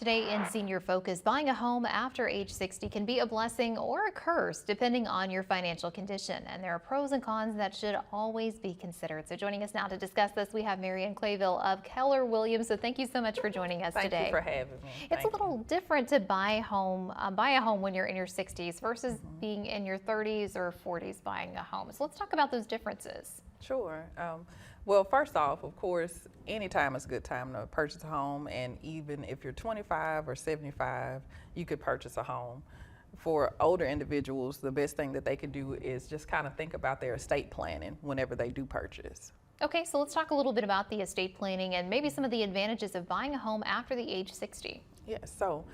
Today in Senior Focus, buying a home after age 60 can be a blessing or a curse depending on your financial condition. And there are pros and cons that should always be considered. So joining us now to discuss this, we have Marianne Clayville of Keller Williams. So thank you so much for joining us today. Thank you for having me. It's a little different to buy a home when you're in your 60s versus being in your 30s or 40s buying a home. So let's talk about those differences. Sure. Well, first off, of course, anytime is a good time to purchase a home, and even if you're 25 or 75, you could purchase a home. For older individuals, the best thing that they can do is just kind of think about their estate planning whenever they do purchase. Okay, so let's talk a little bit about the estate planning and maybe some of the advantages of buying a home after the age 60. Yes, so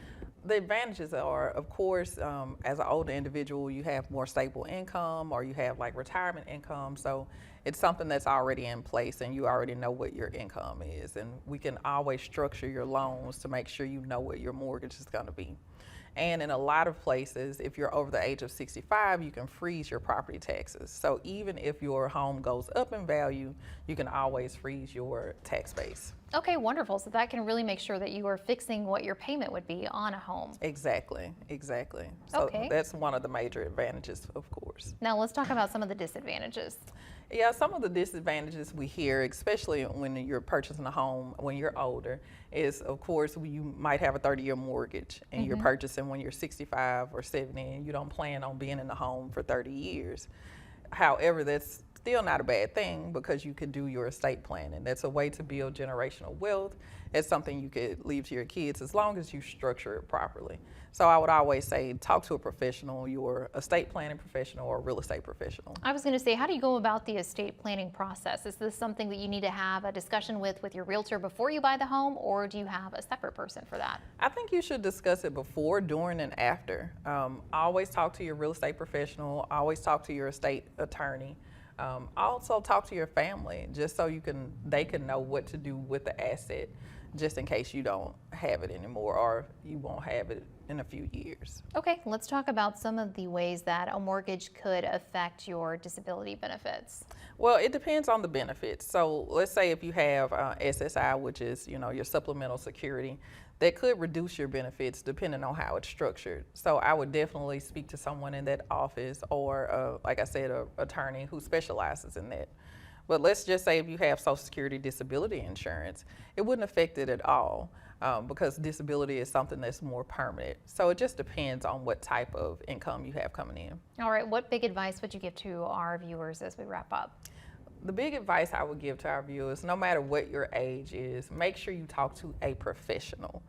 the advantages are, of course, as an older individual, you have more stable income or you have like retirement income. So it's something that's already in place and you already know what your income is. And we can always structure your loans to make sure you know what your mortgage is going to be. And in a lot of places, if you're over the age of 65, you can freeze your property taxes. So even if your home goes up in value, you can always freeze your tax base. Okay, wonderful. So that can really make sure that you are fixing what your payment would be on a home. Exactly, exactly. So that's one of the major advantages, of course. Now let's talk about some of the disadvantages. Yeah, some of the disadvantages we hear, especially when you're purchasing a home when you're older, is of course you might have a 30-year mortgage and you're purchasing when you're 65 or 70 and you don't plan on being in the home for 30 years. However, that's still not a bad thing because you could do your estate planning. That's a way to build generational wealth. It's something you could leave to your kids as long as you structure it properly. So I would always say talk to a professional, your estate planning professional or real estate professional. I was going to say, how do you go about the estate planning process? Is this something that you need to have a discussion with your realtor before you buy the home, or do you have a separate person for that? I think you should discuss it before, during, and after. Always talk to your real estate professional. Always talk to your estate attorney. Also talk to your family just so they can know what to do with the asset just in case you don't have it anymore or you won't have it in a few years. Okay, let's talk about some of the ways that a mortgage could affect your disability benefits. Well, it depends on the benefits. So let's say if you have SSI, which is your supplemental security, that could reduce your benefits depending on how it's structured. So I would definitely speak to someone in that office or, like I said, an attorney who specializes in that. But let's just say if you have Social Security disability insurance, it wouldn't affect it at all because disability is something that's more permanent. So it just depends on what type of income you have coming in. All right, what big advice would you give to our viewers as we wrap up? The big advice I would give to our viewers, no matter what your age is, make sure you talk to a professional,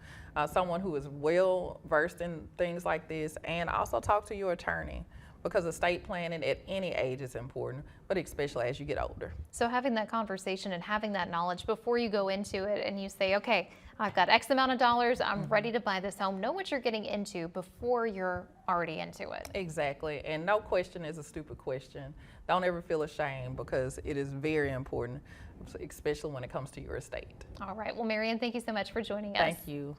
someone who is well versed in things like this, and also talk to your attorney because estate planning at any age is important, but especially as you get older. So having that conversation and having that knowledge before you go into it and you say, okay, I've got X amount of dollars, I'm ready to buy this home. Know what you're getting into before you're already into it. Exactly, and no question is a stupid question. Don't ever feel ashamed because it is very important, especially when it comes to your estate. All right, well, Marianne, thank you so much for joining us. Thank you.